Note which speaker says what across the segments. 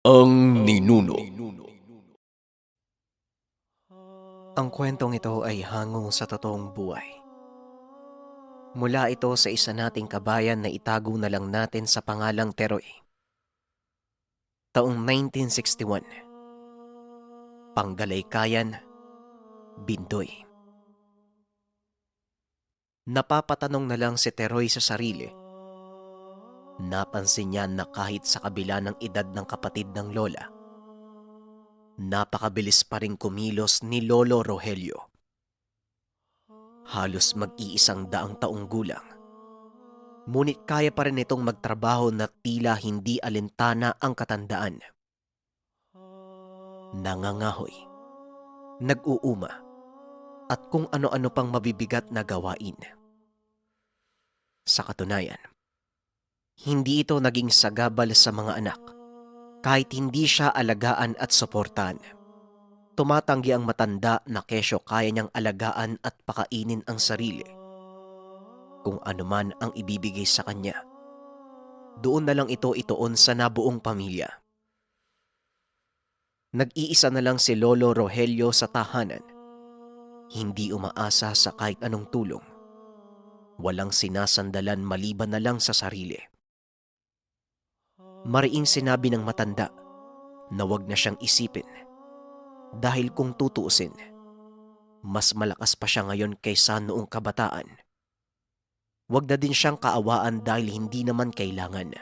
Speaker 1: Ang ninuno.
Speaker 2: Ang kwentong ito ay hango sa totoong buhay. Mula ito sa isa nating kabayan na itago na lang natin sa pangalang Teroy. Taong 1961. Panggalaykayan, Bindoy. Napapatanong na lang si Teroy sa sarili. Napansin niya na kahit sa kabila ng edad ng kapatid ng lola, napakabilis pa rin kumilos ni Lolo Rogelio. Halos mag-iisang daang taong gulang. Ngunit kaya pa rin itong magtrabaho na tila hindi alintana ang katandaan. Nangangahoy, nag-uuma, at kung ano-ano pang mabibigat na gawain. Sa katunayan, hindi ito naging sagabal sa mga anak kahit hindi siya alagaan at suportahan. Tumatanggi ang matanda na kesyo kaya niyang alagaan at pakainin ang sarili. Kung ano man ang ibibigay sa kanya, doon na lang ito ituon sa nabuong pamilya. Nag-iisa na lang si Lolo Rogelio sa tahanan. Hindi umaasa sa kahit anong tulong. Walang sinasandalan maliban na lang sa sarili. Mariing sinabi ng matanda na wag na siyang isipin. Dahil kung tutuusin, mas malakas pa siya ngayon kaysa noong kabataan. Wag na din siyang kaawaan dahil hindi naman kailangan.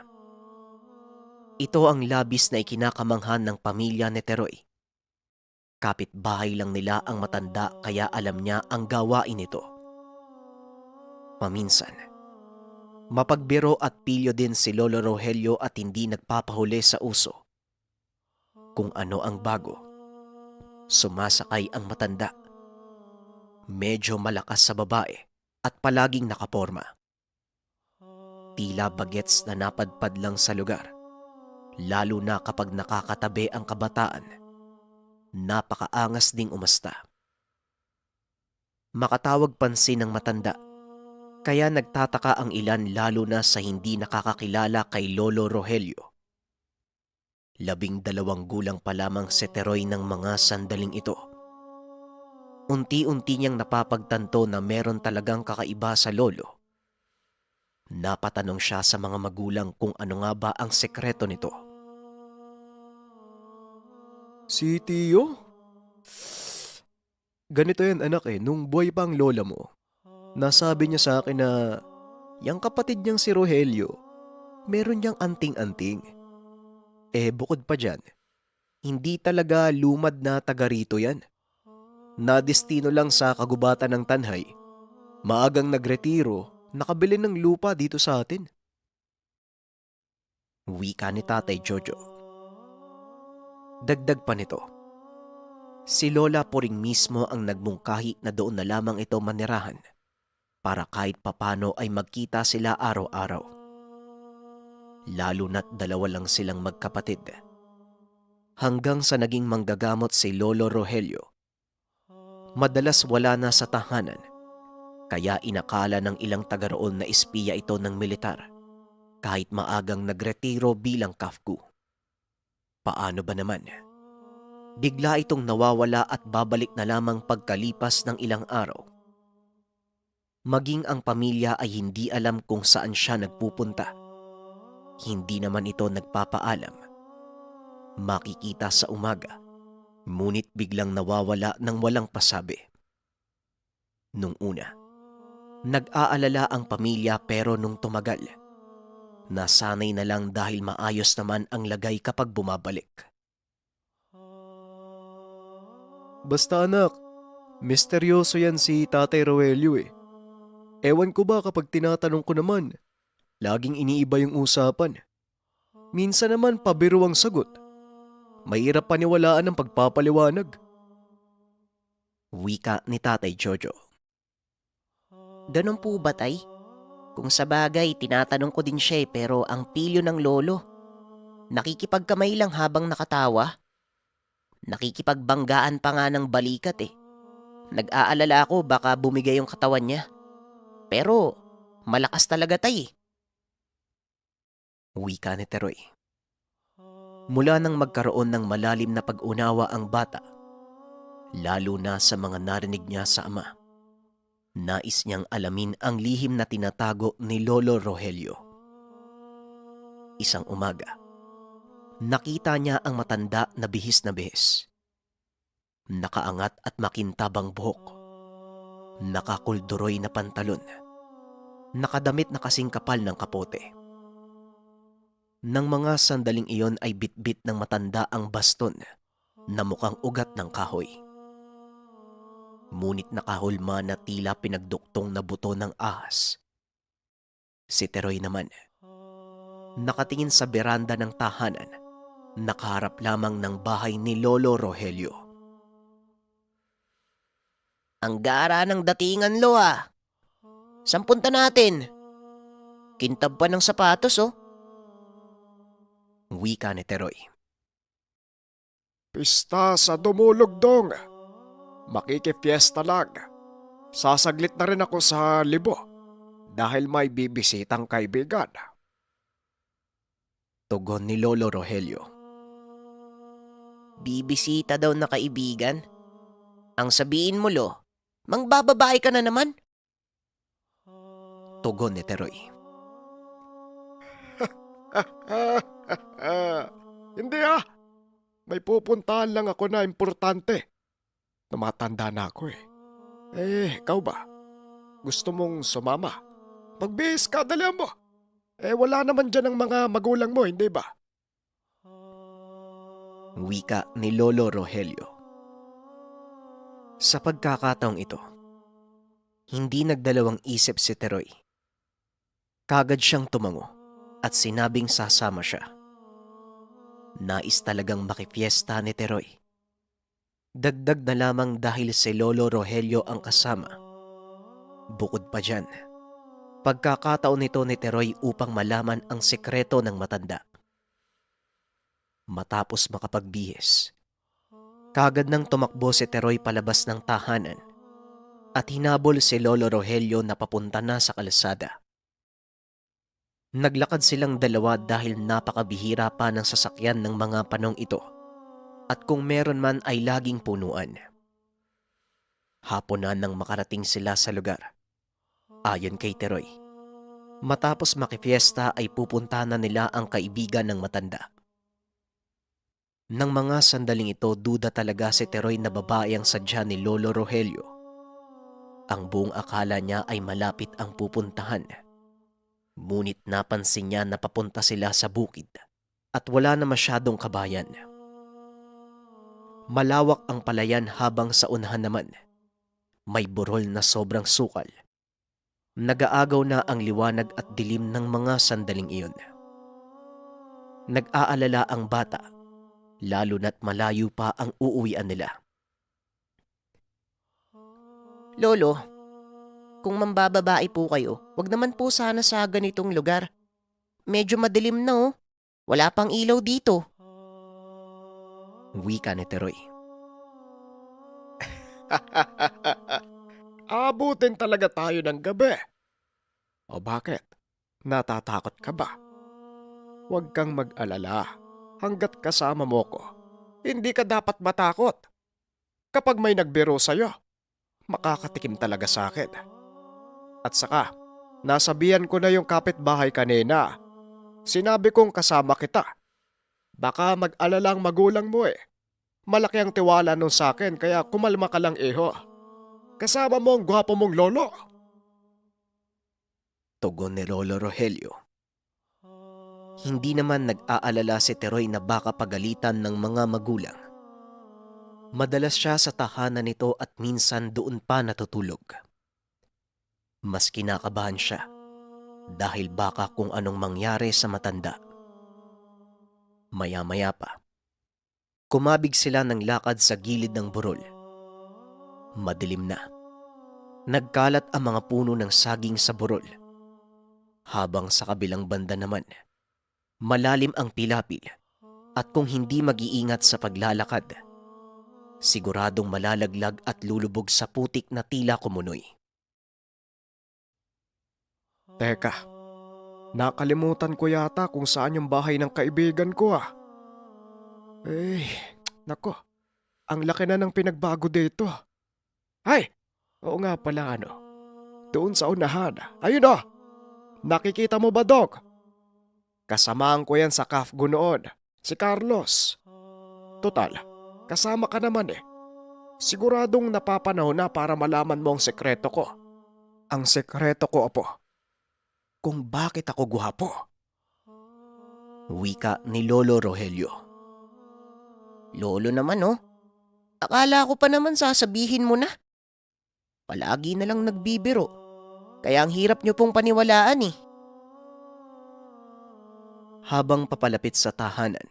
Speaker 2: Ito ang labis na ikinakamanghan ng pamilya ni Teroy. Kapitbahay lang nila ang matanda kaya alam niya ang gawain nito. Paminsan, mapagbiro at pilyo din si Lolo Rogelio at hindi nagpapahuli sa uso. Kung ano ang bago, sumasakay ang matanda. Medyo malakas sa babae at palaging nakaporma. Tila bagets na napadpad lang sa lugar, lalo na kapag nakakatabi ang kabataan. Napakaangas ding umasta. Makatawag pansin ng matanda, kaya nagtataka ang ilan lalo na sa hindi nakakakilala kay Lolo Rogelio. 12 gulang pa lamang si Teroy ng mga sandaling ito. Unti-unti niyang napapagtanto na meron talagang kakaiba sa lolo. Napatanong siya sa mga magulang kung ano nga ba ang sekreto nito.
Speaker 1: Si Tio? Ganito yan anak nung buhay pa ang lola mo. Nasabi niya sa akin na yung kapatid niyang si Rogelio, meron niyang anting-anting. Bukod pa dyan, hindi talaga lumad na taga rito yan. Nadestino lang sa kagubatan ng Tanhay. Maagang nagretiro, nakabili ng lupa dito sa atin.
Speaker 2: Wika ni Tatay Jojo. Dagdag pa nito, si Lola Poring mismo ang nagmungkahi na doon na lamang ito manirahan para kahit papano ay magkita sila araw-araw. Lalo na't dalawa lang silang magkapatid. Hanggang sa naging manggagamot si Lolo Rogelio. Madalas wala na sa tahanan, kaya inakala ng ilang taga roon na espiya ito ng militar kahit maagang nagretiro bilang kafku. Paano ba naman? Bigla itong nawawala at babalik na lamang pagkalipas ng ilang araw. Maging ang pamilya ay hindi alam kung saan siya nagpupunta. Hindi naman ito nagpapaalam. Makikita sa umaga, ngunit biglang nawawala ng walang pasabi. Nung una, nag-aalala ang pamilya pero nung tumagal, nasanay na lang dahil maayos naman ang lagay kapag bumabalik.
Speaker 1: Basta anak, misteryoso yan si Tatay Rogelio Ewan ko ba kapag tinatanong ko naman, laging iniiba yung usapan. Minsan naman pabiro ang sagot. Mahirap paniwalaan ang pagpapaliwanag.
Speaker 2: Wika ni Tatay Jojo. Ganun po ba, Tay? Kung sa bagay, tinatanong ko din siya pero ang pilyo ng lolo. Nakikipagkamay lang habang nakatawa. Nakikipagbanggaan pa nga ng balikat. Nag-aalala ako baka bumigay yung katawan niya. Pero malakas talaga, Tay.
Speaker 1: Wika ni Teroy.
Speaker 2: Mula nang magkaroon ng malalim na pag-unawa ang bata, lalo na sa mga narinig niya sa ama, nais niyang alamin ang lihim na tinatago ni Lolo Rogelio. Isang umaga, nakita niya ang matanda na bihis na bihis. Nakaangat at makintabang buhok, nakakulduroy na pantalon, nakadamit na kasing kapal ng kapote. Nang mga sandaling iyon ay bitbit ng matanda ang baston na mukhang ugat ng kahoy. Ngunit nakahulma na tila pinagduktong na buto ng ahas. Si Teroy naman, nakatingin sa beranda ng tahanan, nakaharap lamang ng bahay ni Lolo Rogelio. Ang gara ng datingan, Lo ah. Saan punta natin? Kintab pa ng sapatos oh. Wika ni Teroy.
Speaker 1: Pista sa Dumulog, Dong. Makikipiesta lang. Sasaglit na rin ako sa Libo dahil may bibisitang kaibigan.
Speaker 2: Tugon ni Lolo Rogelio. Bibisita daw na kaibigan? Ang sabihin mo, Lo, mangbababae ka na naman? Tugon ni Teroy.
Speaker 1: Hindi may pupuntahan lang ako na importante. Tumatanda na ako eh. Ikaw ba? Gusto mong sumama? Magbihis ka, dalihan mo. Wala naman dyan ang mga magulang mo, hindi ba?
Speaker 2: Wika ni Lolo Rogelio. Sa pagkakataong ito, hindi nagdalawang isip si Teroy. Kagad siyang tumango at sinabing sasama siya. Nais talagang makifiesta ni Teroy. Dagdag na lamang dahil si Lolo Rogelio ang kasama. Bukod pa dyan, pagkakataon nito ni Teroy upang malaman ang sekreto ng matanda. Matapos makapagbihis, kagad nang tumakbo si Teroy palabas ng tahanan at hinabol si Lolo Rogelio na papunta na sa kalsada. Naglakad silang dalawa dahil napakabihira pa ng sasakyan ng mga panong ito at kung meron man ay laging punuan. Hapon na nang makarating sila sa lugar. Ayon kay Teroy, matapos makifiesta ay pupunta na nila ang kaibigan ng matanda. Nang mga sandaling ito, duda talaga si Teroy na babae ang sadya ni Lolo Rogelio. Ang buong akala niya ay malapit ang pupuntahan. Ngunit napansin niya na papunta sila sa bukid at wala na masyadong kabayan. Malawak ang palayan habang sa unahan naman, may burol na sobrang sukal. Nagaagaw na ang liwanag at dilim ng mga sandaling iyon. Nag-aalala ang bata, lalo na't malayo pa ang uuwian nila. Lolo, kung mambababae po kayo, wag naman po sana sa ganitong lugar. Medyo madilim na oh. Wala pang ilaw dito. Wika ni Teroy.
Speaker 1: Abutin talaga tayo ng gabi. O bakit? Natatakot ka ba? Huwag kang mag-alala. Hanggat kasama mo ko, hindi ka dapat matakot. Kapag may nagbiro sa'yo, makakatikim talaga sa akin. At saka, nasabihan ko na yung kapitbahay kanina. Sinabi kong kasama kita. Baka mag-alala ang magulang mo eh. Malaki ang tiwala nun sa akin kaya kumalma ka lang iho. Kasama mo ang gwapo mong lolo.
Speaker 2: Tugon ni Lolo Rogelio. Hindi naman nag-aalala si Teroy na baka pagalitan ng mga magulang. Madalas siya sa tahanan nito at minsan doon pa natutulog. Mas kinakabahan siya dahil baka kung anong mangyari sa matanda. Maya-maya pa, kumabig sila ng lakad sa gilid ng burol. Madilim na. Nagkalat ang mga puno ng saging sa burol. Habang sa kabilang banda naman, malalim ang pilapil at kung hindi mag-iingat sa paglalakad, siguradong malalaglag at lulubog sa putik na tila kumunoy.
Speaker 1: Teka, nakalimutan ko yata kung saan yung bahay ng kaibigan ko . Eh, nako, ang laki na ng pinagbago dito. Ay, oo nga pala doon sa unahan. Ayun nakikita mo ba, Dog? Kasamahan ko yan sa CAFGO noon, si Carlos. Total, kasama ka naman eh. Siguradong napapanahon na para malaman mo ang sekreto ko. Ang sekreto ko, Apo, kung bakit ako guwapo.
Speaker 2: Wika ni Lolo Rogelio. Lolo naman akala ko pa naman sasabihin mo na. Palagi na lang nagbibiro. Kaya ang hirap niyo pong paniwalaan eh. Habang papalapit sa tahanan,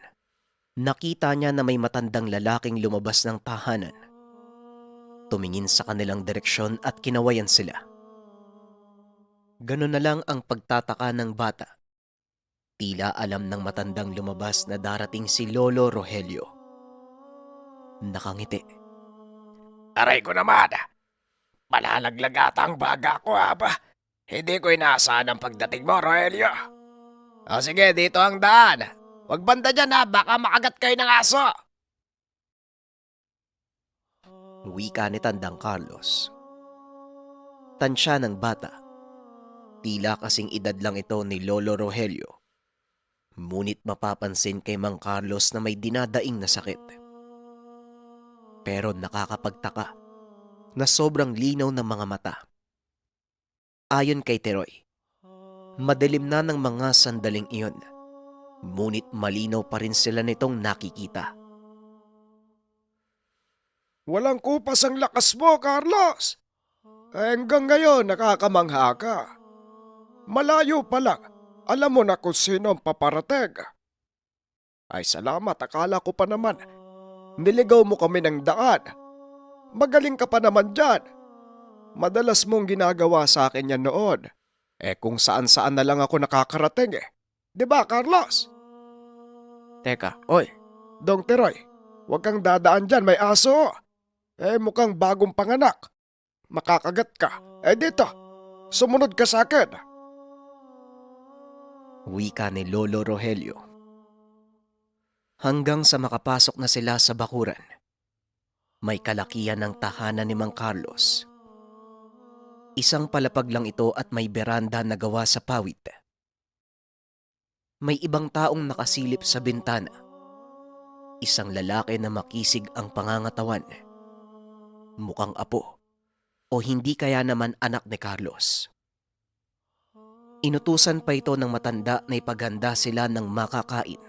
Speaker 2: nakita niya na may matandang lalaking lumabas ng tahanan. Tumingin sa kanilang direksyon at kinawayan sila. Ganun na lang ang pagtataka ng bata. Tila alam ng matandang lumabas na darating si Lolo Rogelio. Nakangiti.
Speaker 1: Aray ko naman. Malalaglag ata ang baga ko ba? Hindi ko inaasahan ang pagdating mo, Rogelio. O sige, dito ang daan. Huwag banda dyan baka makagat kayo ng aso.
Speaker 2: Wika ni Tandang Carlos. Tansya ng bata. Tila kasing edad lang ito ni Lolo Rogelio. Ngunit mapapansin kay Mang Carlos na may dinadaing na sakit. Pero nakakapagtaka na sobrang linaw ng mga mata. Ayon kay Teroy, madilim na ng mga sandaling iyon. Ngunit malinaw pa rin sila nitong nakikita.
Speaker 1: Walang kupas ang lakas mo, Carlos. Hanggang ngayon nakakamangha ka. Malayo pa lang, alam mo na kung sino ang paparating. Ay salamat, akala ko pa naman. Niligaw mo kami ng daan. Magaling ka pa naman dyan. Madalas mong ginagawa sa akin yan noon. Kung saan-saan na lang ako nakakarating eh. Diba, Carlos? Teka, oy, Dong Teroy, huwag kang dadaan dyan, may aso. Mukhang bagong panganak. Makakagat ka. Dito, sumunod ka sa akin.
Speaker 2: Wika ni Lolo Rogelio. Hanggang sa makapasok na sila sa bakuran. May kalakihan ng tahanan ni Mang Carlos. Isang palapag lang ito at may beranda na gawa sa pawid. May ibang taong nakasilip sa bintana. Isang lalaki na makisig ang pangangatawan. Mukhang apo o hindi kaya naman anak ni Carlos. Inutusan pa ito ng matanda na ipaghanda sila ng makakain.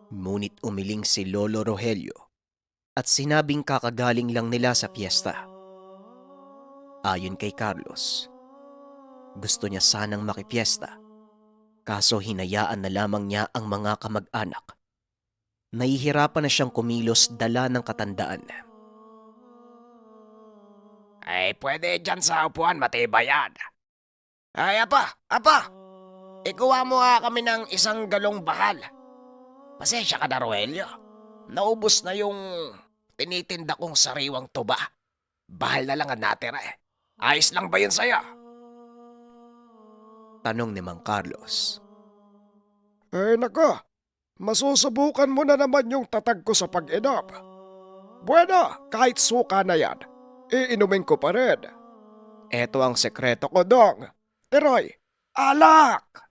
Speaker 2: Ngunit umiling si Lolo Rogelio at sinabing kakagaling lang nila sa piyesta. Ayon kay Carlos, gusto niya sanang makipiesta, kaso hinayaan na lamang niya ang mga kamag-anak. Nahihirapan na siyang kumilos dala ng katandaan.
Speaker 1: Pwede dyan sa upuan, matibay yan. Apa, ikuha mo kami ng isang galong bakal. Pasensya ka na, Rogelio. Naubos na yung tinitinda kong sariwang tuba. Bahal na lang ang natira eh. Ayos lang ba yun sa'yo?
Speaker 2: Tanong ni Mang Carlos.
Speaker 1: Nako, masusubukan mo na naman yung tatag ko sa pag-inom. Bueno, kahit suka na yan, iinumin ko pa rin. Eto ang sekreto ko, Dong. Teroy, alak!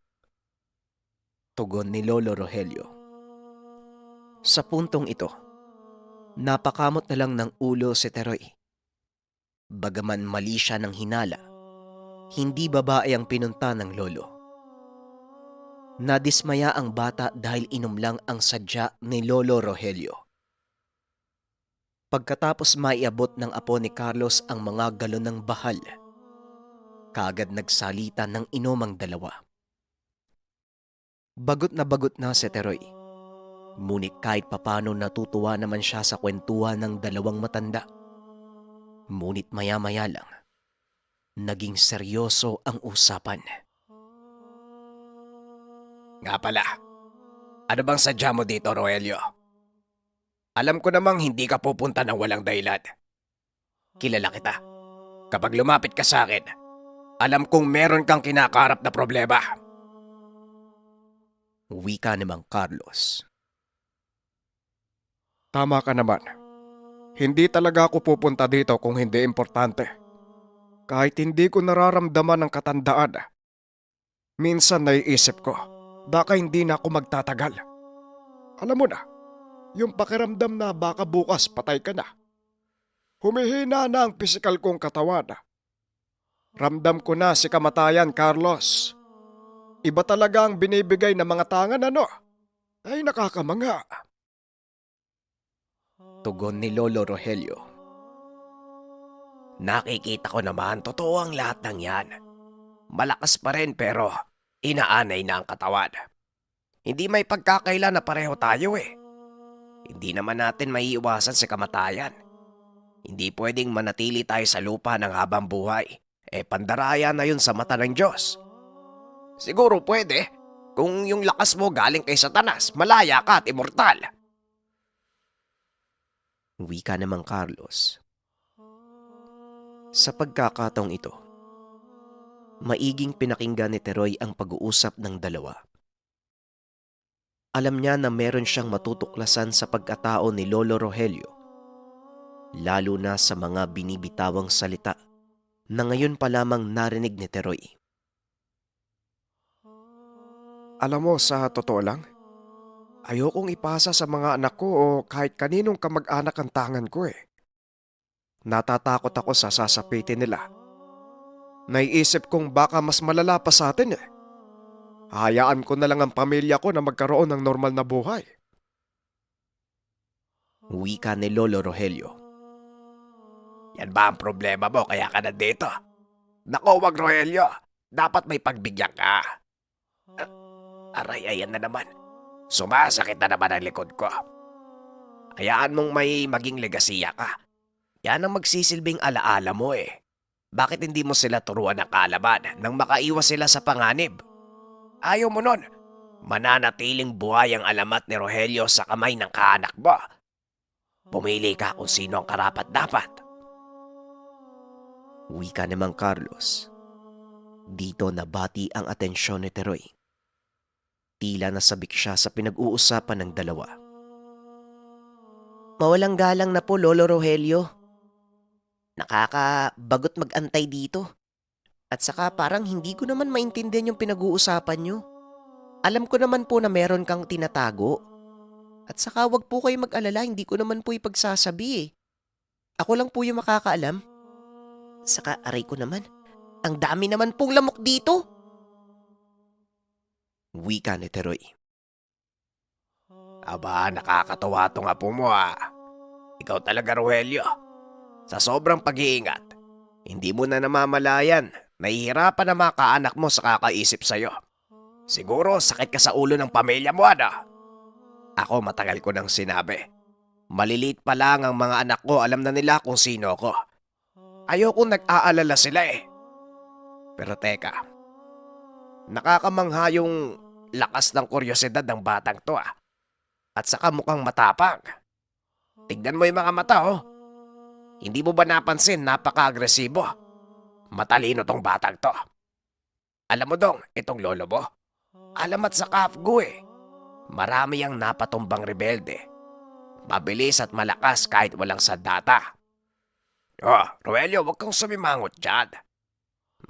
Speaker 2: Tugon ni Lolo Rogelio. Sa puntong ito, napakamot na lang ng ulo si Teroy. Bagaman mali siya ng hinala, hindi babae ang pinunta ng lolo. Nadismaya ang bata dahil inom lang ang sadya ni Lolo Rogelio. Pagkatapos maiabot ng apo ni Carlos ang mga galon ng bahal, kaagad nagsalita ng inomang dalawa. Bagot na si Teroy. Ngunit kahit papano natutuwa naman siya sa kwentuhan ng dalawang matanda. Ngunit maya-maya lang, naging seryoso ang usapan.
Speaker 1: Nga pala, ano bang sadya mo dito, Rogelio? Alam ko namang hindi ka pupunta ng walang dahilan. Kilala kita. Kapag lumapit ka sa akin, alam kong meron kang kinakaharap na problema.
Speaker 2: Wika ni Mang Carlos.
Speaker 3: Tama ka naman. Hindi talaga ako pupunta dito kung hindi importante. Kahit hindi ko nararamdaman ang katandaan, minsan naiisip ko, baka hindi na ako magtatagal. Alam mo na, yung pakiramdam na baka bukas patay ka na. Humihina na ang pisikal kong katawan. Ramdam ko na si kamatayan, Carlos. Iba talaga ang binibigay ng mga tangan, ano? Ay, nakakamanga.
Speaker 2: Tugon ni Lolo Rogelio. Nakikita ko naman, totoo ang lahat ng yan. Malakas pa rin pero inaanay na ang katawan. Hindi may pagkakaila na pareho tayo eh. Hindi naman natin maiiwasan sa kamatayan. Hindi pwedeng manatili tayo sa lupa ng habang buhay. Pandaraya na yun sa mata ng Diyos. Siguro pwede. Kung yung lakas mo galing kay Satanas, malaya ka at immortal. Wika namang Carlos. Sa pagkakataong ito, maiging pinakinggan ni Teroy ang pag-uusap ng dalawa. Alam niya na meron siyang matutuklasan sa pagkatao ni Lolo Rogelio, lalo na sa mga binibitawang salita na ngayon pa lamang narinig ni Teroy.
Speaker 3: Alam mo, sa totoo lang, ayokong ipasa sa mga anak ko o kahit kaninong kamag-anak ang tangan ko eh. Natatakot ako sa sasapitin nila. Naiisip kong baka mas malala pa sa atin eh. Hayaan ko na lang ang pamilya ko na magkaroon ng normal na buhay.
Speaker 2: Wika ni Lolo Rogelio. Yan ba ang problema mo kaya ka nandito? Nako, wag Rogelio. Dapat may pagbigyan ka. Aray, ayan na naman. Sumasakit na naman ang likod ko. Hayaan mong may maging legasiya ka. Yan ang magsisilbing alaala mo eh. Bakit hindi mo sila turuan ng kalaban nang makaiwas sila sa panganib? Ayaw mo nun. Mananatiling buhay ang alamat ni Rogelio sa kamay ng kaanak mo. Pumili ka kung sino ang karapat-dapat. Wika namang Carlos. Dito nabati ang atensyon ni Teroy. Tila nasabik siya sa pinag-uusapan ng dalawa. Mawalang galang na po, Lolo Rogelio. Nakakabagot mag-antay dito. At saka parang hindi ko naman maintindihan yung pinag-uusapan nyo. Alam ko naman po na meron kang tinatago. At saka wag po kayo mag-alala, hindi ko naman po ipagsasabi eh. Ako lang po yung makakaalam. Saka aray ko naman, ang dami naman pong lamok dito. Wika ni Teroy. Aba, nakakatawa tong apo mo ah. Ikaw talaga, Rogelio. Sa sobrang pag-iingat, hindi mo na namamalayan. Nahihirapan na mga kaanak mo sa kakaisip sa'yo. Siguro sakit ka sa ulo ng pamilya mo, ano? Ako matagal ko nang sinabi. Maliliit pa lang ang mga anak ko, alam na nila kung sino ko. Ayokong nag-aalala sila eh. Pero teka, nakakamangha yung lakas ng kuryosidad ng batang to ah. At saka mukhang matapang. Tignan mo yung mga mata oh. Hindi mo ba napansin napaka-agresibo? Matalino tong batang to. Alam mo dong, itong lolo mo, alamat sa kafgo eh. Marami ang napatumbang rebelde. Mabilis at malakas kahit walang sandata. Rogelio, huwag kang sumimangot dyan.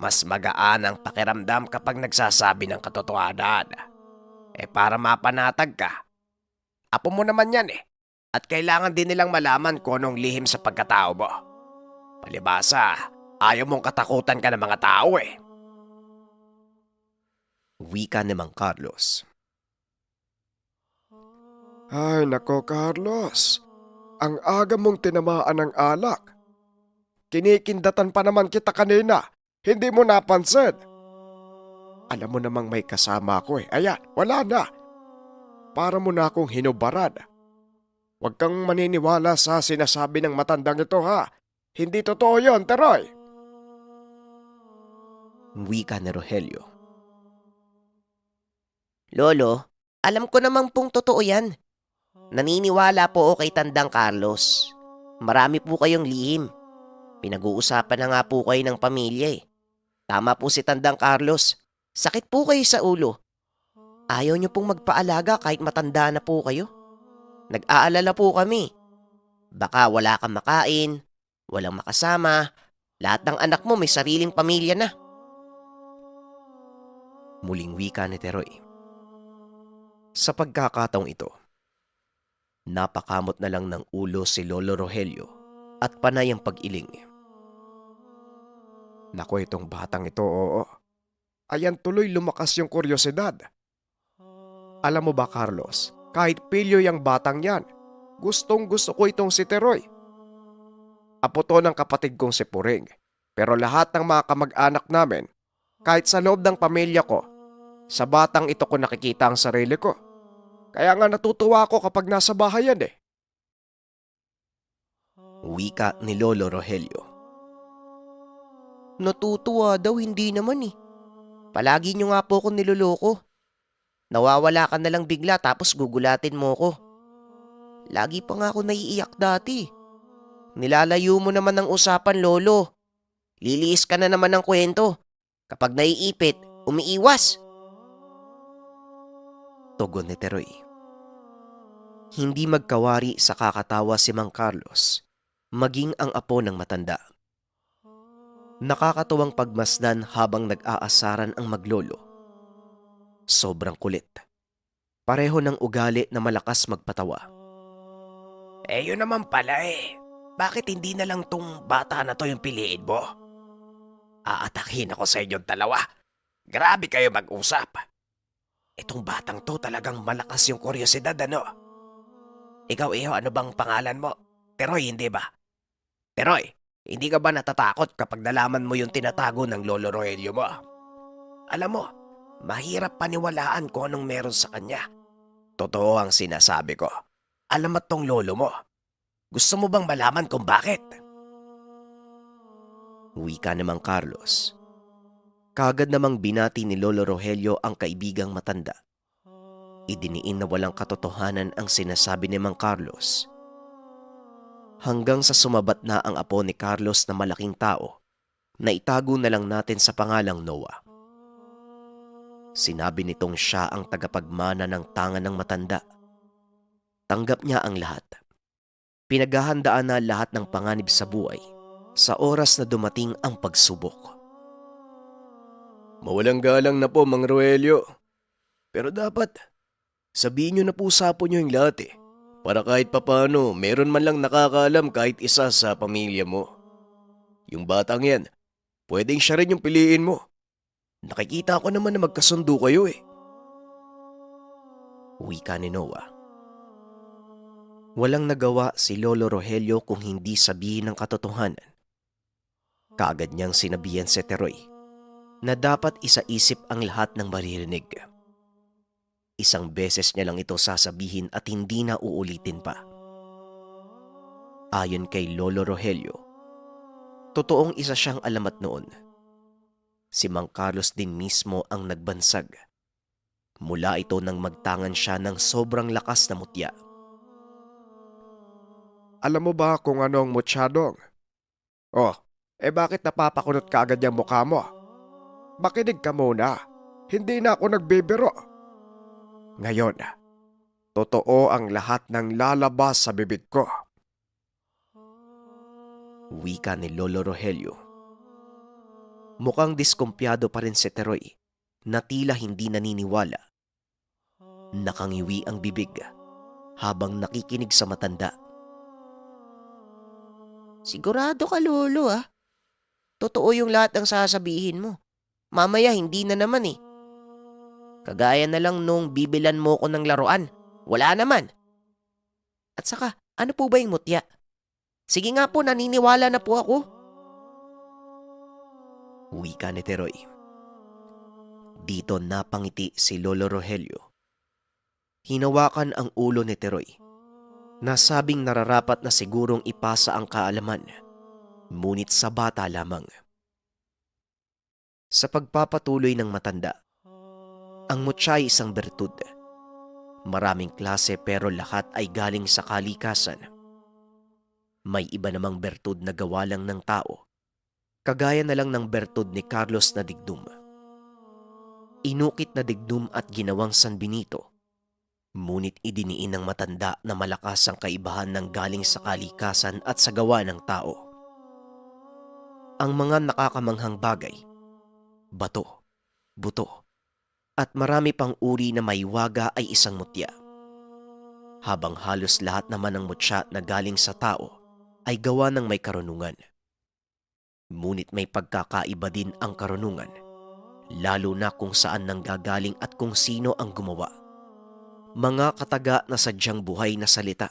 Speaker 2: Mas magaan ang pakiramdam kapag nagsasabi ng katotohanan. Para mapanatag ka. Apo mo naman yan eh. At kailangan din nilang malaman kung anong lihim sa pagkatao mo. Palibasa, ayaw mong katakutan ka ng mga tao eh. Wika namang Carlos.
Speaker 3: Ay nako, Carlos. Ang aga mong tinamaan ng alak. Kinikindatan pa naman kita kanina. Hindi mo napansin. Alam mo namang may kasama ako eh. Ayan, wala na. Para mo na akong hinubaran. Huwag kang maniniwala sa sinasabi ng matandang ito ha. Hindi totoo yon, Teroy.
Speaker 2: Wika ni Rogelio. Lolo, alam ko namang pong totoo yan. Naniniwala po ako kay Tandang Carlos. Marami po kayong lihim. Pinag-uusapan na nga po kayo ng pamilya eh. Tama po si Tandang Carlos. Sakit po kayo sa ulo. Ayaw niyo pong magpaalaga kahit matanda na po kayo. Nag-aalala po kami. Baka wala kang makain, walang makasama, lahat ng anak mo may sariling pamilya na.
Speaker 1: Muling wika ni Teroy. Sa pagkakataong ito, napakamot na lang ng ulo si Lolo Rogelio at panay ang pag-iling.
Speaker 3: Naku, itong batang ito, oo. Ayan tuloy lumakas yung kuryosidad. Alam mo ba, Carlos, kahit pilyo yung batang yan, gustong gusto ko itong si Teroy. Apo to ng kapatid kong si Puring, pero lahat ng mga kamag-anak namin, kahit sa loob ng pamilya ko, sa batang ito ko nakikita ang sarili ko. Kaya nga natutuwa ako kapag nasa bahay yan eh.
Speaker 1: Wika ni Lolo Rogelio.
Speaker 2: Natutuwa daw, hindi naman eh. Palagi nyo nga po akong niloloko. Nawawala ka na lang bigla tapos gugulatin mo ko. Lagi pa nga ako naiiyak dati. Nilalayo mo naman ng usapan, Lolo. Liliis ka na naman ng kwento. Kapag naiipit, umiiwas.
Speaker 1: Tugon ni Teroy. Hindi magkawari sa kakatawa si Mang Carlos, maging ang apo ng matanda. Nakakatuwang pagmasdan habang nag-aasaran ang maglolo. Sobrang kulit. Pareho ng ugali na malakas magpatawa.
Speaker 2: Yun naman pala eh. Bakit hindi na lang tong bata na to yung piliin mo? Aatakin ako sa inyong dalawa. Grabe kayo mag-usap. Itong batang to talagang malakas yung kuryosidad, ano? Ikaw, Iho, ano bang pangalan mo? Teroy, hindi ba? Teroy, hindi ka ba natatakot kapag nalaman mo yung tinatago ng Lolo Rogelio mo? Alam mo, mahirap paniwalaan kung anong meron sa kanya. Totoo ang sinasabi ko. Alamat tong lolo mo. Gusto mo bang malaman kung bakit?
Speaker 1: Wika ni Mang Carlos. Kagad namang binati ni Lolo Rogelio ang kaibigang matanda. Idiniin na walang katotohanan ang sinasabi ni Mang Carlos. Hanggang sa sumabat na ang apo ni Carlos na malaking tao, na itago na lang natin sa pangalang Noah. Sinabi nitong siya ang tagapagmana ng tangan ng matanda. Tanggap niya ang lahat. Pinaghahandaan na lahat ng panganib sa buhay sa oras na dumating ang pagsubok. Mawalang galang na po, Mang Rogelio. Pero dapat, sabihin niyo na po sa apo niyo yung lahat eh. Para kahit papano, meron man lang nakakaalam kahit isa sa pamilya mo. Yung batang yan, pwedeng siya rin yung piliin mo. Nakikita ko naman na magkasundo kayo eh. Wika ni Noah. Walang nagawa si Lolo Rogelio kung hindi sabihin ng katotohanan. Kaagad niyang sinabihan si Teroy na dapat isa-isip ang lahat ng maririnig. Isang beses niya lang ito sasabihin at hindi na uulitin pa. Ayon kay Lolo Rogelio, totoong isa siyang alamat noon. Si Mang Carlos din mismo ang nagbansag. Mula ito nang magtangan siya ng sobrang lakas na mutya.
Speaker 3: Alam mo ba kung ano ang mutsyadong? Oh, bakit napapakunot ka agad yung mukha mo? Makinig ka muna. Hindi na ako nagbibiro. Ngayon, totoo ang lahat ng lalabas sa bibig ko.
Speaker 1: Wika ni Lolo Rogelio. Mukhang diskumpiyado pa rin si Teroy na tila hindi naniniwala. Nakangiwi ang bibig habang nakikinig sa matanda.
Speaker 2: Sigurado ka, Lolo ah. Totoo yung lahat ng sasabihin mo. Mamaya hindi na naman eh. Kagaya na lang nung bibilan mo ko ng laruan. Wala naman. At saka, ano po ba yung mutya? Sige nga po, naniniwala na po ako.
Speaker 1: Wika ni Teroy. Dito napangiti si Lolo Rogelio. Hinawakan ang ulo ni Teroy. Nasabing nararapat na sigurong ipasa ang kaalaman, ngunit sa bata lamang. Sa pagpapatuloy ng matanda, ang mutya ay isang bertud. Maraming klase pero lahat ay galing sa kalikasan. May iba namang bertud na gawa lang ng tao, kagaya na lang ng bertud ni Carlos na digdum. Inukit na digdum at ginawang San Benito,
Speaker 2: Ngunit idiniin ng matanda na malakas ang kaibahan ng galing sa kalikasan at sa gawa ng tao. Ang mga nakakamanghang bagay, bato, buto, at marami pang uri na may waga ay isang mutya. Habang halos lahat naman ng mutya na galing sa tao ay gawa ng may karunungan. Ngunit may pagkakaiba din ang karunungan, lalo na kung saan nanggagaling at kung sino ang gumawa. Mga kataga na sadyang buhay na salita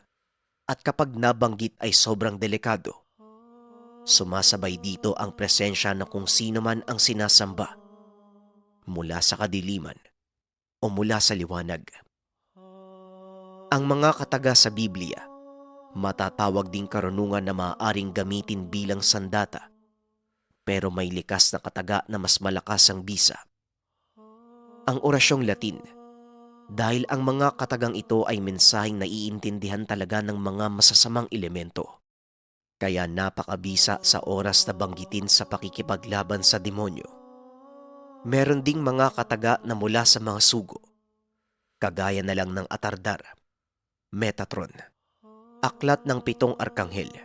Speaker 2: at kapag nabanggit ay sobrang delikado. Sumasabay dito ang presensya na kung sino man ang sinasamba, mula sa kadiliman o mula sa liwanag. Ang mga kataga sa Biblia, matatawag ding karunungan na maaaring gamitin bilang sandata, pero may likas na kataga na mas malakas ang bisa. Ang orasyong Latin, dahil ang mga katagang ito ay mensaheng naiintindihan talaga ng mga masasamang elemento. Kaya napakabisa sa oras na banggitin sa pakikipaglaban sa demonyo. Meron ding mga kataga na mula sa mga sugo, kagaya na lang ng Atardar, Metatron, Aklat ng 7 Arkanghel,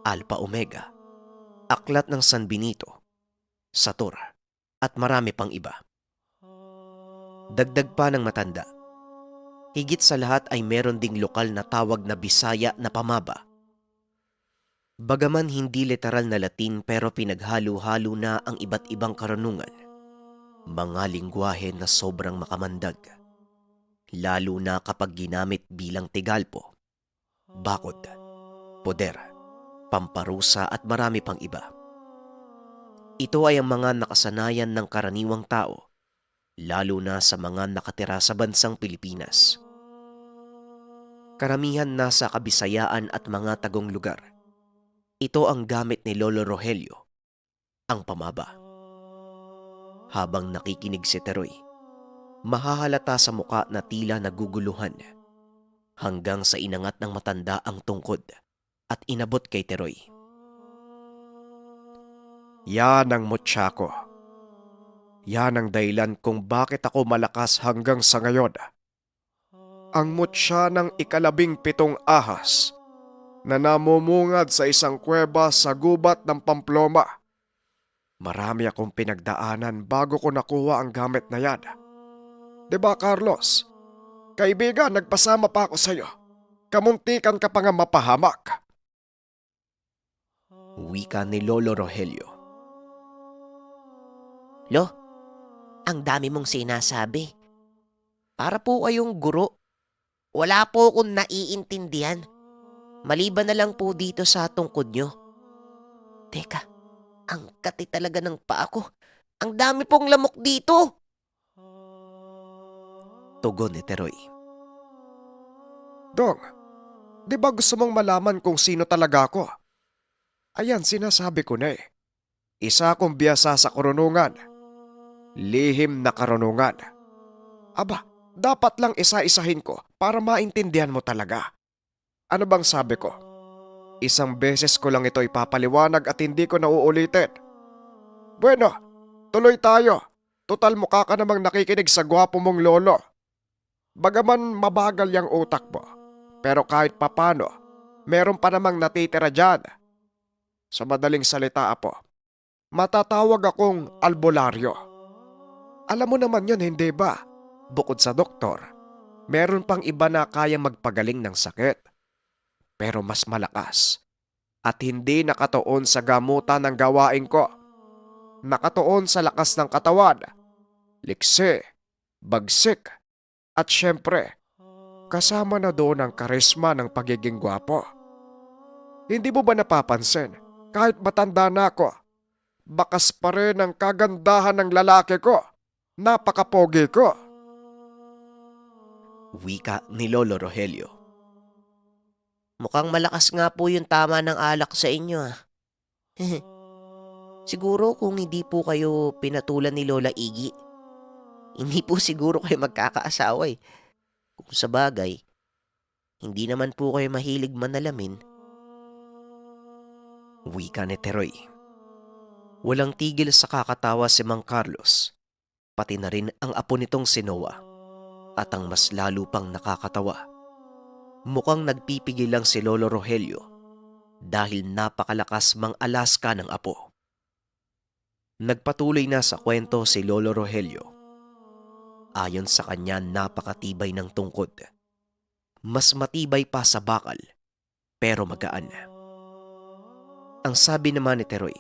Speaker 2: Alpha Omega, Aklat ng San Benito, Sator, at marami pang iba. Dagdag pa ng matanda, higit sa lahat ay meron ding lokal na tawag na Bisaya na pamaba. Bagaman hindi literal na Latin pero pinaghalo-halo na ang iba't ibang karunungan, mga lingwahe na sobrang makamandag, lalo na kapag ginamit bilang tigalpo, bakod, poder, pamparusa at marami pang iba. Ito ay ang mga nakasanayan ng karaniwang tao, lalo na sa mga nakatira sa bansang Pilipinas. Karamihan nasa kabisayaan at mga tagong lugar. Ito ang gamit ni Lolo Rogelio, ang pamaba. Habang nakikinig si Teroy, mahahalata sa muka na tila naguguluhan, hanggang sa inangat ng matanda ang tungkod at inabot kay Teroy.
Speaker 3: Yan ang mutya ko. Yan ang dahilan kung bakit ako malakas hanggang sa ngayon. Ang mutya ng 17 ahas na namumungad sa isang kuweba sa gubat ng Pamplona. Marami akong pinagdaanan bago ko nakuha ang gamit na yan. Diba, Carlos? Kaibigan, nagpasama pa ako sa'yo. Kamuntikan ka pa nga mapahamak.
Speaker 2: Wika ni Lolo Rogelio.
Speaker 4: Lo, ang dami mong sinasabi. Para po kayong guro. Wala po akong naiintindihan. Maliban na lang po dito sa tungkod nyo. Teka, ang kati talaga ng paa ko. Ang dami pong lamok dito.
Speaker 2: Tugon ni Teroy.
Speaker 3: Dong, di ba gusto mong malaman kung sino talaga ako? Ayan, sinasabi ko na eh. Isa akong biyasa sa karunungan. Lihim na karunungan. Aba, dapat lang isa-isahin ko para maintindihan mo talaga. Ano bang sabi ko? Isang beses ko lang ito ipapaliwanag at hindi ko nauulitin. Bueno, tuloy tayo. Total mukha ka namang nakikinig sa gwapo mong lolo. Bagaman mabagal yung utak mo, pero kahit papano, meron pa namang natitira dyan. Sa madaling salita, apo, matatawag akong albularyo. Alam mo naman yun, hindi ba? Bukod sa doktor, meron pang iba na kayang magpagaling ng sakit. Pero mas malakas at hindi nakatuon sa gamutan ng gawain ko. Nakatuon sa lakas ng katawan, liksi, bagsik, at syempre, kasama na doon ang karisma ng pagiging gwapo. Hindi mo ba napapansin, kahit matanda na ako, bakas pa rin ang kagandahan ng lalaki ko. Napakapogi ko.
Speaker 2: Wika ni Lolo Rogelio.
Speaker 4: Mukhang malakas nga po yung tama ng alak sa inyo ah. Siguro kung hindi po kayo pinatulan ni Lola Iggy, hindi po siguro kayo magkakaasawa eh. Kung sa bagay, hindi naman po kayo mahilig manalamin.
Speaker 2: Wika ni Teroy. Walang tigil sa kakatawa si Mang Carlos, pati na rin ang apo nitong si Noah. At ang mas lalo pang nakakatawa, mukhang nagpipigil lang si Lolo Rogelio dahil napakalakas mang-alaska ng apo. Nagpatuloy na sa kwento si Lolo Rogelio. Ayon sa kanya, napakatibay ng tungkod. Mas matibay pa sa bakal, pero magaan. Ang sabi naman ni Teroy,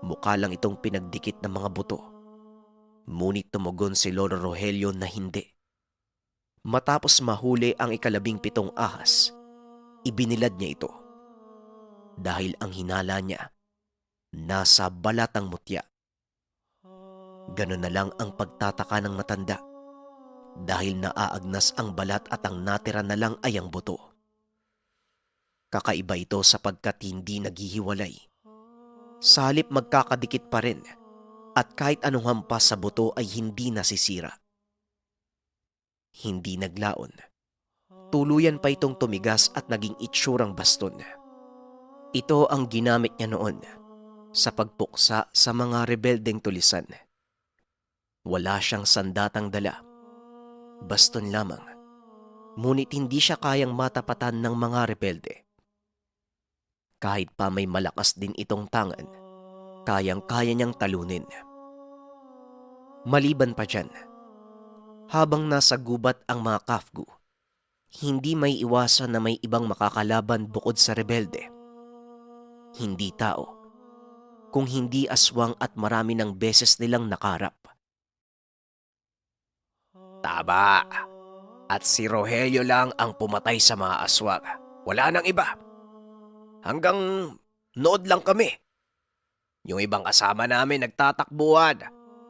Speaker 2: mukha lang itong pinagdikit ng mga buto. Ngunit tumugon si Lolo Rogelio na hindi. Matapos mahuli ang 17 ahas, ibinilad niya ito. Dahil ang hinala niya, nasa balat ang mutya. Ganun na lang ang pagtataka ng matanda. Dahil naaagnas ang balat at ang natira na lang ay ang buto. Kakaiba ito sapagkat hindi naghihiwalay. Sa halip magkakadikit pa rin at kahit anong hampas sa buto ay hindi nasisira. Hindi naglaon. Tuluyan pa itong tumigas at naging itsurang baston. Ito ang ginamit niya noon sa pagpuksa sa mga rebeldeng tulisan. Wala siyang sandatang dala. Baston lamang. Ngunit hindi siya kayang matapatan ng mga rebelde. Kahit pa may malakas din itong tangan, kayang-kaya niyang talunin. Maliban pa dyan, habang nasa gubat ang mga Kafgu, hindi may iwasan na may ibang makakalaban bukod sa rebelde. Hindi tao, kung hindi aswang at marami ng beses nilang nakarap.
Speaker 1: Tama. At si Rogelio lang ang pumatay sa mga aswang. Wala nang iba. Hanggang nood lang kami. Yung ibang kasama namin nagtatakbuhan.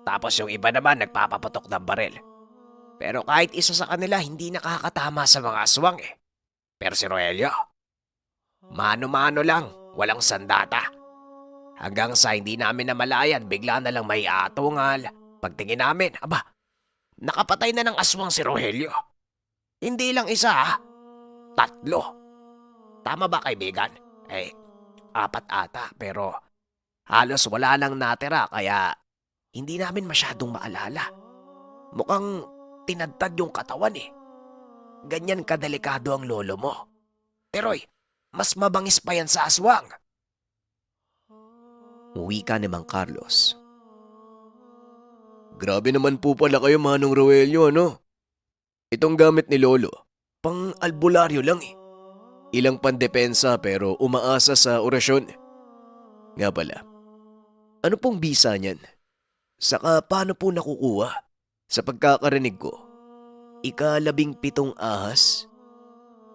Speaker 1: Tapos yung iba naman nagpapapatok ng baril. Pero kahit isa sa kanila hindi nakakatama sa mga aswang eh. Pero si Rogelio, mano-mano lang, walang sandata. Hanggang sa hindi namin namalayan, bigla na lang may atungal. Pagtingin namin, aba, nakapatay na ng aswang si Rogelio. Hindi lang isa 3. Tama ba kaibigan? 4 ata pero halos wala lang natira kaya hindi namin masyadong maalala. Mukhang tinadtad yung katawan eh. Ganyan kadelikado ang lolo mo. Teroy, mas mabangis pa yan sa aswang.
Speaker 2: Wika ni Mang Carlos.
Speaker 1: Grabe naman po pala kayo, Manong Rogelio, ano? Itong gamit ni Lolo, pang albularyo lang eh. Ilang pandepensa pero umaasa sa orasyon. Nga pala, ano pong bisa niyan? Saka paano po nakukuha? Sa pagkakarinig ko, 17 ahas?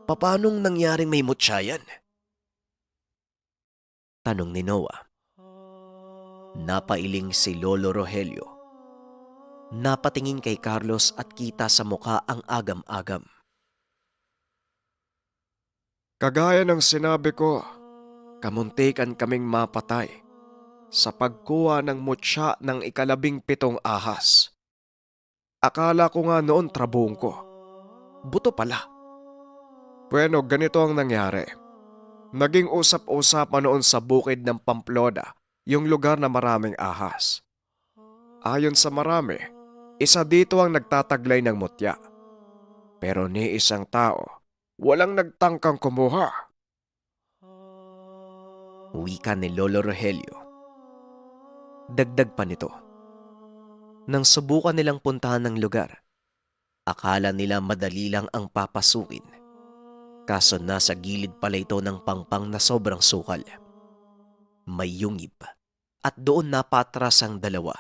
Speaker 1: Papanong nangyaring may mutya yan?
Speaker 2: Tanong ni Noah. Napailing si Lolo Rogelio. Napatingin kay Carlos at kita sa mukha ang agam-agam.
Speaker 3: Kagaya ng sinabi ko, kamuntikan kaming mapatay sa pagkuha ng mutya ng 17 ahas. Akala ko nga noon trabong ko. Buto pala. Bueno, ganito ang nangyari. Naging usap-usapan noon sa bukid ng Pamplona, yung lugar na maraming ahas. Ayon sa marami, isa dito ang nagtataglay ng mutya. Pero ni isang tao, walang nagtangkang kumuha.
Speaker 2: Wika ni Lolo Rogelio. Dagdag pa nito. Nang subukan nilang puntahan ng lugar, akala nila madali lang ang papasukin. Kaso nasa gilid pala ito ng pangpang na sobrang sukal. May yungib at doon napatras ang dalawa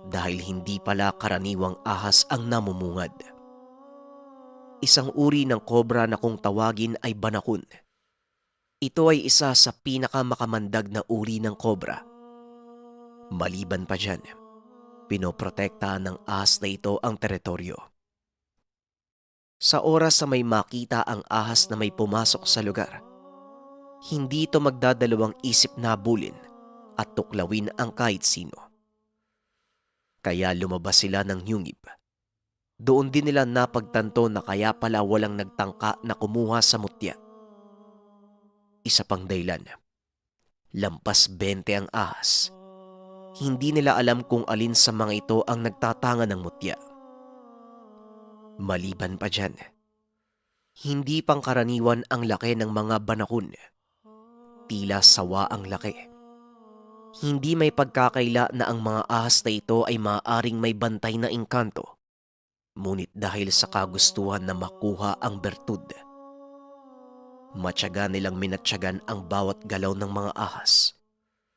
Speaker 2: dahil hindi pala karaniwang ahas ang namumungad. Isang uri ng kobra na kung tawagin ay banakun. Ito ay isa sa pinakamakamandag na uri ng kobra. Maliban pa dyan, pinoprotektahan ng ahas na ito ang teritoryo. Sa oras na may makita ang ahas na may pumasok sa lugar, hindi ito magdadalawang isip na habulin at tuklawin ang kahit sino. Kaya lumabas sila ng yungib. Doon din nila napagtanto na kaya pala walang nagtangka na kumuha sa mutya. Isa pang dahilan, lampas 20 ang ahas. Hindi nila alam kung alin sa mga ito ang nagtatanga ng mutya. Maliban pa dyan, hindi pangkaraniwan ang laki ng mga banakon. Tila sawa ang laki. Hindi may pagkakaila na ang mga ahas na ito ay maaaring may bantay na engkanto. Ngunit dahil sa kagustuhan na makuha ang bertud, matyaga nilang minatyagan ang bawat galaw ng mga ahas.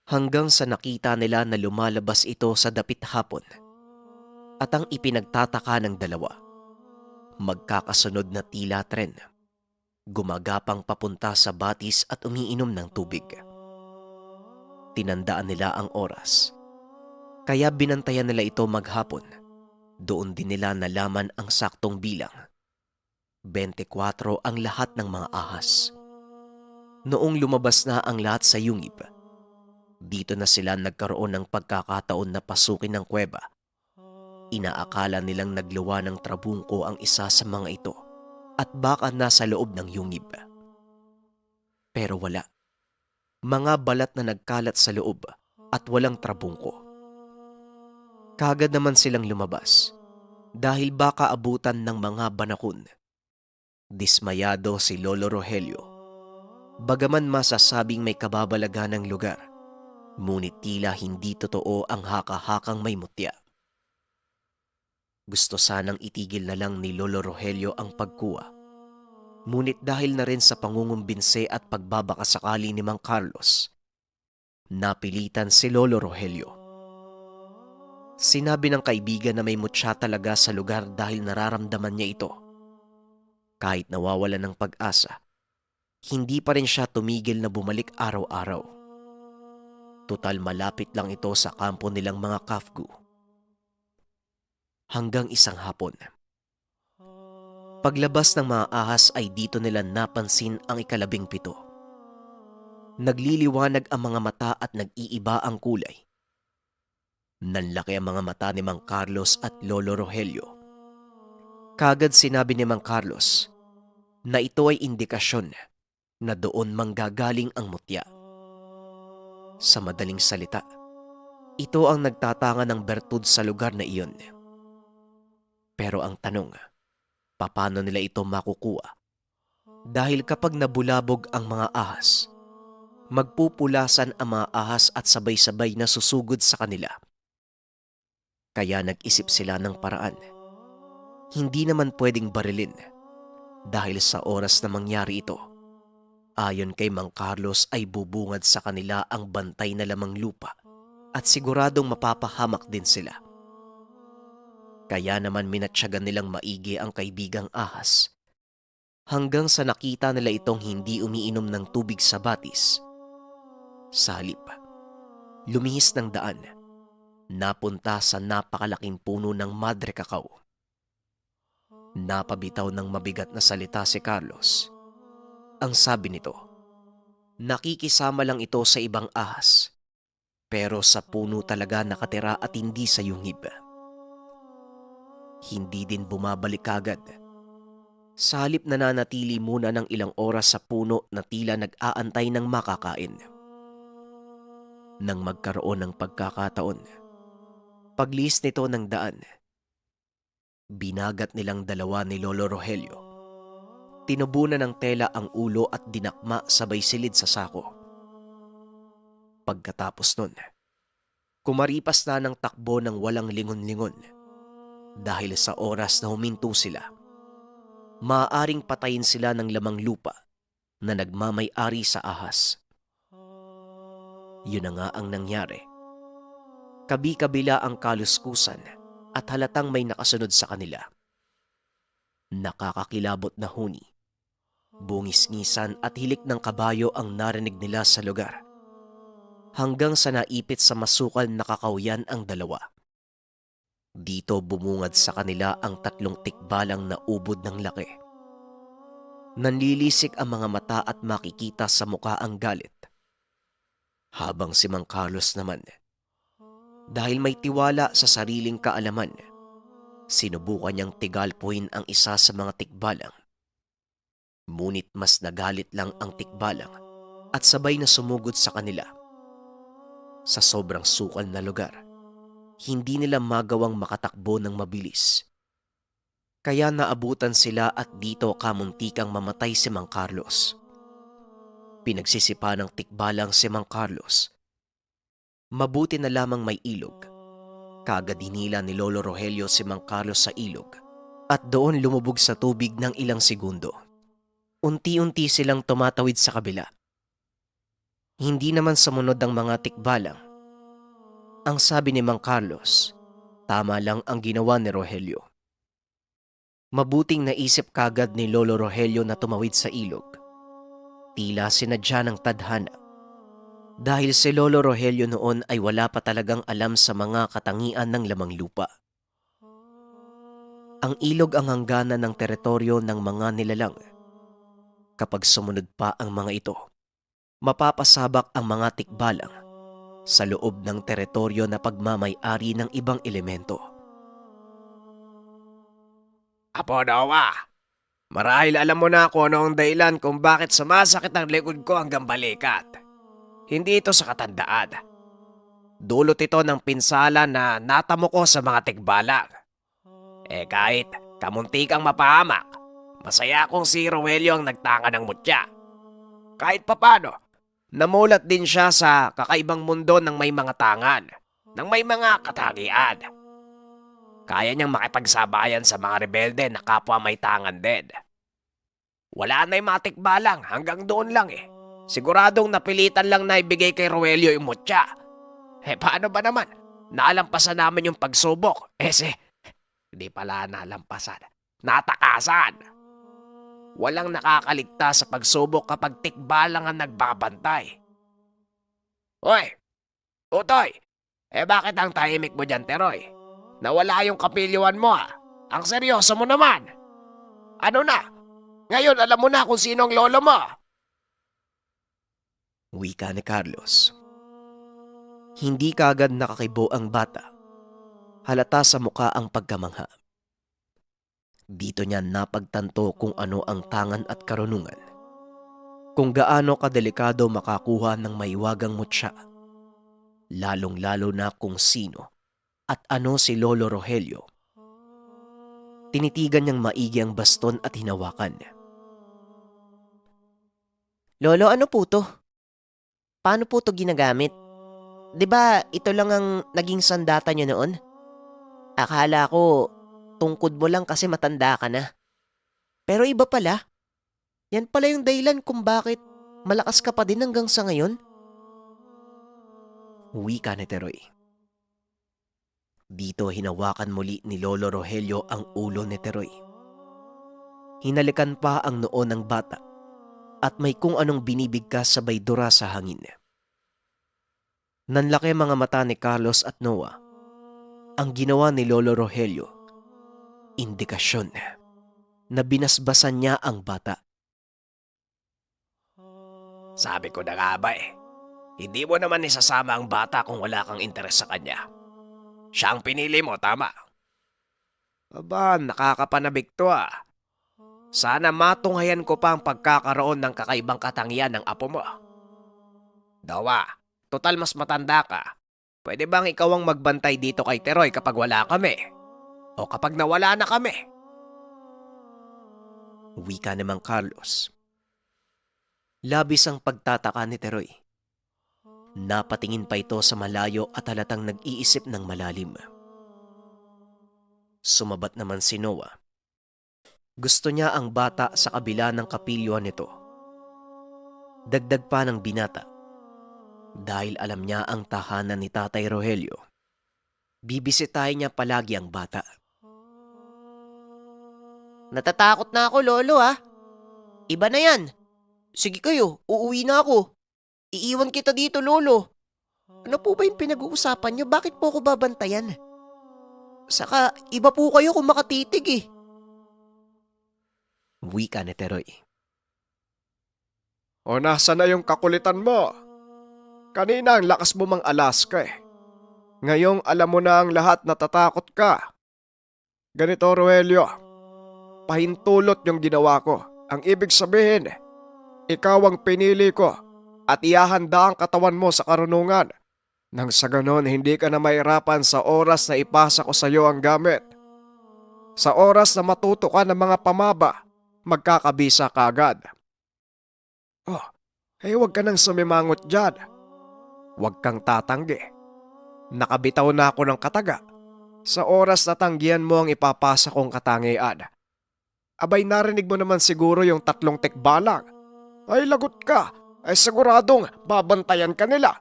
Speaker 2: Hanggang sa nakita nila na lumalabas ito sa dapit hapon. At ang ipinagtataka ng dalawa, magkakasunod na tila tren. Gumagapang papunta sa batis at umiinom ng tubig. Tinandaan nila ang oras. Kaya binantayan nila ito maghapon. Doon din nila nalaman ang saktong bilang. 24 ang lahat ng mga ahas. Noong lumabas na ang lahat sa yungib, dito na sila nagkaroon ng pagkakataon na pasukin ng kuweba. Inaakala nilang nagluwa ng trabungko ang isa sa mga ito at baka nasa loob ng yungib. Pero wala. Mga balat na nagkalat sa loob at walang trabungko. Kagad naman silang lumabas dahil baka abutan ng mga banakon. Dismayado si Lolo Rogelio. Bagaman masasabing may kababalaghan ng lugar, ngunit tila hindi totoo ang haka-hakang may mutya. Gusto sanang itigil na lang ni Lolo Rogelio ang pagkuha. Ngunit dahil na rin sa pangungumbinse at pagbabakasakali ni Mang Carlos, napilitan si Lolo Rogelio. Sinabi ng kaibigan na may mutya talaga sa lugar dahil nararamdaman niya ito. Kahit nawawala ng pag-asa, hindi pa rin siya tumigil na bumalik araw-araw. Tutal malapit lang ito sa kampo nilang mga kafgu. Hanggang isang hapon. Paglabas ng mga ahas ay dito nila napansin ang 17. Nagliliwanag ang mga mata at nag-iiba ang kulay. Nanlaki ang mga mata ni Mang Carlos at Lolo Rogelio. Kagad sinabi ni Mang Carlos na ito ay indikasyon na doon manggagaling ang mutya. Sa madaling salita, ito ang nagtatanga ng bertud sa lugar na iyon. Pero ang tanong, paano nila ito makukuha? Dahil kapag nabulabog ang mga ahas, magpupulasan ang mga ahas at sabay-sabay na susugod sa kanila. Kaya nag-isip sila ng paraan. Hindi naman pwedeng barilin dahil sa oras na mangyari ito, ayon kay Mang Carlos ay bubungad sa kanila ang bantay na lamang lupa at siguradong mapapahamak din sila. Kaya naman minatyagan nilang maigi ang kaibigang ahas hanggang sa nakita nila itong hindi umiinom ng tubig sa batis. Sa halip, lumihis ng daan, napunta sa napakalaking puno ng madre cacao. Napabitaw ng mabigat na salita si Carlos. Ang sabi nito, nakikisama lang ito sa ibang ahas, pero sa puno talaga nakatira at hindi sa yungib. Hindi din bumabalik agad. Sa halip nananatili muna ng ilang oras sa puno na tila nag-aantay ng makakain. Nang magkaroon ng pagkakataon, paglihis nito ng daan, binagat nilang dalawa ni Lolo Rogelio. Tinubunan ng tela ang ulo at dinakma sabay silid sa sako. Pagkatapos nun, kumaripas na ng takbo ng walang lingon-lingon. Dahil sa oras na huminto sila, maaaring patayin sila ng lamang lupa na nagmamay-ari sa ahas. Yun na nga ang nangyari. Kabi-kabila ang kaluskusan at halatang may nakasunod sa kanila. Nakakakilabot na huni, bungis-ngisan at hilik ng kabayo ang narinig nila sa lugar. Hanggang sa naipit sa masukal na kakawyan ang dalawa. Dito bumungad sa kanila ang 3 tikbalang na ubod ng laki. Nanlilisik ang mga mata at makikita sa mukha ang galit. Habang si Mang Carlos naman, dahil may tiwala sa sariling kaalaman, sinubukan niyang tigalpuin ang isa sa mga tikbalang. Ngunit mas nagalit lang ang tikbalang at sabay na sumugod sa kanila. Sa sobrang sukal na lugar, hindi nila magawang makatakbo ng mabilis. Kaya naabutan sila at dito kamuntikang mamatay si Mang Carlos. Pinagsisipa ng tikbalang si Mang Carlos. Mabuti na lamang may ilog. Kaagad hinila ni Lolo Rogelio si Mang Carlos sa ilog at doon lumubog sa tubig ng ilang segundo. Unti-unti silang tumatawid sa kabila. Hindi naman sumunod ang mga tikbalang. Ang sabi ni Mang Carlos, tama lang ang ginawa ni Rogelio. Mabuting naisip kagad ni Lolo Rogelio na tumawid sa ilog. Tila sinadya ng tadhana. Dahil si Lolo Rogelio noon ay wala pa talagang alam sa mga katangian ng lamang lupa. Ang ilog ang hangganan ng teritoryo ng mga nilalang. Kapag sumunod pa ang mga ito, mapapasabak ang mga tikbalang sa loob ng teritoryo na pagmamay-ari ng ibang elemento.
Speaker 3: Apo Noah, marahil alam mo na kung ano ang dahilan kung bakit sumasakit ang likod ko hanggang balikat. Hindi ito sa katandaan. Dulot ito ng pinsala na natamo ko sa mga tikbalang. Kahit kamunti kang mapahamak, masaya akong si Rogelio ang nagtanga ng mutya. Kahit papano, namulat din siya sa kakaibang mundo ng may mga tangan, ng may mga katangian. Kaya niyang makipagsabayan sa mga rebelde na kapwa may tangan din. Wala na yung mga tikbalang, hanggang doon lang eh. Siguradong napilitan lang na ibigay kay Rogelio yung mutya. Paano ba naman? Nalampasan namin yung pagsubok. Hindi pala nalampasan. Natakasan. Walang nakakaligtas sa pagsubok kapag tikbalang ang nagbabantay. Hoy! Utoy! Bakit ang tahimik mo dyan, Teroy? Nawala yung kapilyuan mo Ang seryoso mo naman. Ano na? Ngayon alam mo na kung sino ang lolo mo.
Speaker 2: Wika ni Carlos. Hindi kaagad nakakibo ang bata. Halata sa muka ang pagkamangha. Dito niya napagtanto kung ano ang tangan at karunungan. Kung gaano kadelikado makakuha ng maiwagang mutya. Lalong-lalo na kung sino at ano si Lolo Rogelio. Tinitigan niyang maigi ang baston at hinawakan.
Speaker 4: Lolo, ano po to? Paano po to ginagamit? 'Di ba ito lang ang naging sandata niyo noon? Akala ko tungkod mo lang kasi matanda ka na. Pero iba pala. Yan pala yung dahilan kung bakit malakas ka pa din hanggang sa ngayon.
Speaker 2: Wika ni Teroy. Dito hinawakan muli ni Lolo Rogelio ang ulo ni Teroy. Hinalikan pa ang noo ng bata at may kung anong binibigkas sabay dura sa hangin. Nanlaki mga mata ni Carlos at Noah. Ang ginawa ni Lolo Rogelio, indikasyon na binasbasan niya ang bata.
Speaker 3: Sabi ko na nga ba hindi mo naman isasama ang bata kung wala kang interes sa kanya. Siya ang pinili mo, tama? Aba, nakakapanabik to Sana matunghayan ko pa ang pagkakaroon ng kakaibang katangian ng apo mo. Dawa, total mas matanda ka. Pwede bang ikaw ang magbantay dito kay Teroy kapag wala kami? O kapag nawala na kami?
Speaker 2: Wika ni Mang Carlos. Labis ang pagtataka ni Teroy. Napatingin pa ito sa malayo at halatang nag-iisip ng malalim. Sumabat naman si Noah. Gusto niya ang bata sa kabila ng kapilyuan nito. Dagdag pa ng binata. Dahil alam niya ang tahanan ni Tatay Rogelio. Bibisitahin niya palagi ang bata.
Speaker 4: Natatakot na ako, Lolo Iba na yan. Sige kayo, uuwi na ako. Iiwan kita dito, Lolo. Ano po ba yung pinag-uusapan niyo? Bakit po ako babantayan? Saka, iba po kayo kung makatitig
Speaker 2: Wika ni Teroy.
Speaker 3: O nasa na yung kakulitan mo? Kanina ang lakas mo mang Alaska Ngayong alam mo na ang lahat, natatakot ka. Ganito, Rogelio. Pahintulot yung ginawa ko. Ang ibig sabihin, ikaw ang pinili ko at ihahanda ang katawan mo sa karunungan. Nang sa ganon, hindi ka na mahirapan sa oras na ipasa ko sa iyo ang gamit. Sa oras na matuto ka ng mga pamaba, magkakabisa ka agad. Oh, huwag ka nang sumimangot dyan. Huwag kang tatanggi. Nakabitaw na ako ng kataga. Sa oras na tanggihan mo ang ipapasa kong katangian. Abay, narinig mo naman siguro yung 3 tikbalang. Ay, lagot ka. Ay, siguradong babantayan ka nila.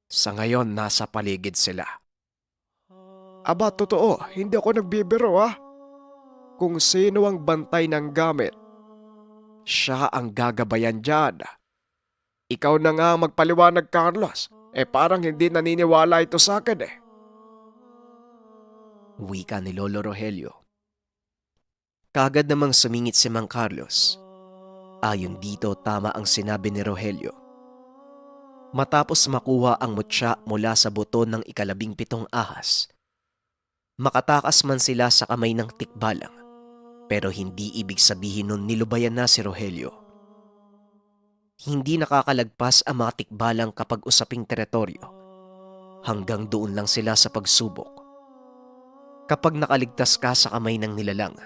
Speaker 3: Sa ngayon, nasa paligid sila. Aba, totoo, hindi ako nagbibiro Kung sino ang bantay ng gamit, siya ang gagabayan dyan. Ikaw na nga ang magpaliwanag, Carlos. Parang hindi naniniwala ito sa akin
Speaker 2: Wika ni Lolo Rogelio. Kagad namang sumingit si Mang Carlos. Ayon dito, tama ang sinabi ni Rogelio. Matapos makuha ang mutya mula sa buto ng 17 ahas, makatakas man sila sa kamay ng tikbalang, pero hindi ibig sabihin nun nilubayan na si Rogelio. Hindi nakakalagpas ang mga tikbalang kapag usaping teritoryo. Hanggang doon lang sila sa pagsubok. Kapag nakaligtas ka sa kamay ng nilalang,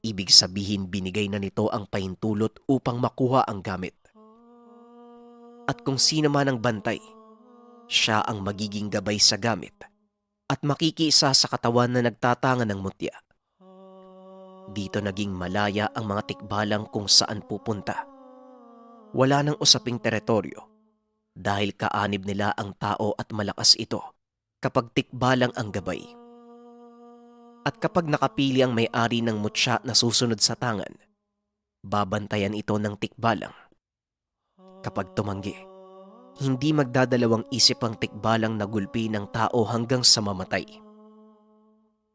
Speaker 2: ibig sabihin binigay na nito ang pahintulot upang makuha ang gamit. At kung sino man ang bantay, siya ang magiging gabay sa gamit at makikiisa sa katawan na nagtatanga ng mutya. Dito naging malaya ang mga tikbalang kung saan pupunta. Wala nang usaping teritoryo dahil kaanib nila ang tao at malakas ito kapag tikbalang ang gabay. At kapag nakapili ang may-ari ng mutya na susunod sa tangan, babantayan ito ng tikbalang. Kapag tumanggi, hindi magdadalawang isip ang tikbalang nagulpi ng tao hanggang sa mamatay.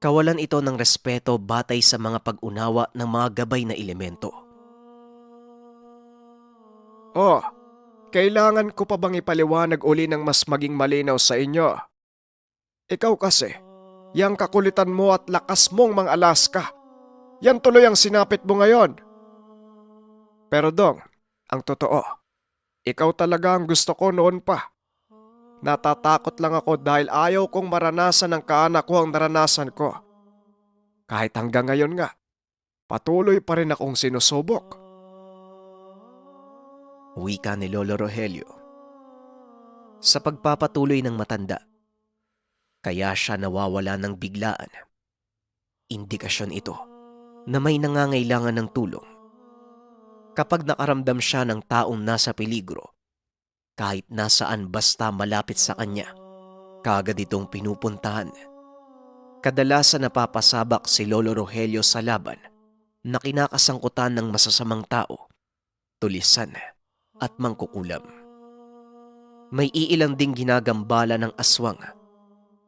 Speaker 2: Kawalan ito ng respeto batay sa mga pag-unawa ng mga gabay na elemento.
Speaker 3: Oh, kailangan ko pa bang ipaliwanag uli ng mas maging malinaw sa inyo? Ikaw kasi, yang kakulitan mo at lakas mong mga Alaska, yan tuloy ang sinapit mo ngayon. Pero Dong, ang totoo, ikaw talaga ang gusto ko noon pa. Natatakot lang ako dahil ayaw kong maranasan ng kaanak ko ang naranasan ko. Kahit hanggang ngayon nga, patuloy pa rin akong sinusubok.
Speaker 2: Wika ni Lolo Rogelio. Sa pagpapatuloy ng matanda, kaya siya nawawala ng biglaan. Indikasyon ito na may nangangailangan ng tulong. Kapag nakaramdam siya ng taong nasa peligro, kahit nasaan basta malapit sa kanya, kaagad itong pinupuntahan. Kadalasan napapasabak si Lolo Rogelio sa laban na kinakasangkutan ng masasamang tao, tulisan at mangkukulam. May iilang ding ginagambala ng aswang,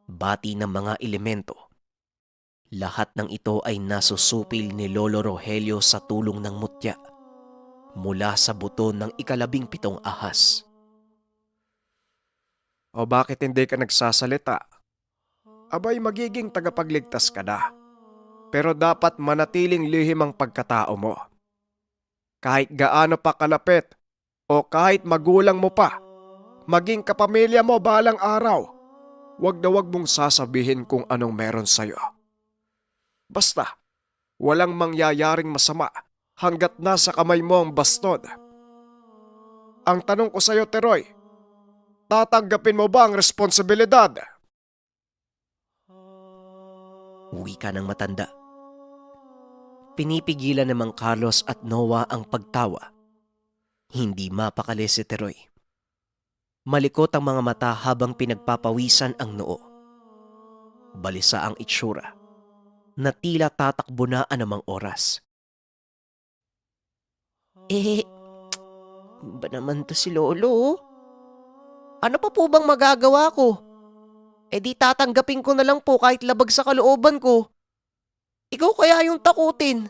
Speaker 2: bati ng mga elemento. Lahat ng ito ay nasusupil ni Lolo Rogelio sa tulong ng mutya mula sa buto ng 17 ahas.
Speaker 3: O bakit hindi ka nagsasalita? Abay, magiging tagapagligtas ka na. Pero dapat manatiling lihim ang pagkatao mo. Kahit gaano pa kalapit o kahit magulang mo pa, maging kapamilya mo balang araw, wag na wag mong sasabihin kung anong meron sa'yo. Basta, walang mangyayaring masama hanggat nasa kamay mo ang baston. Ang tanong ko sa'yo, Teroy, tatanggapin mo ba ang responsibilidad?
Speaker 2: Wika ng matanda. Pinipigilan namang Carlos at Noah ang pagtawa. Hindi mapakali si Teroy. Malikot ang mga mata habang pinagpapawisan ang noo. Balisa ang itsura na tila tatakbo na anumang oras.
Speaker 4: Ba naman to si Lolo? Ano pa po bang magagawa ko? Di tatanggapin ko na lang po kahit labag sa kalooban ko. Ikaw kaya yung takutin.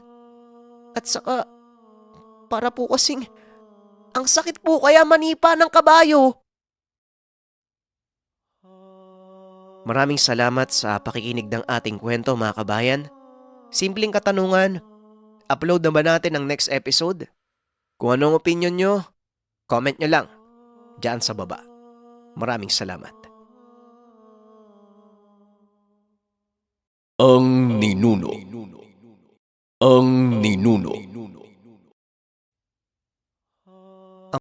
Speaker 4: At saka, para po kasing, ang sakit po kaya manipa ng kabayo.
Speaker 2: Maraming salamat sa pakikinig ng ating kwento, mga kabayan. Simpleng katanungan, upload na ba natin ang next episode? Kung anong opinion nyo, comment nyo lang dyan sa baba. Maraming salamat.
Speaker 5: Ang ninuno. Ang ninuno.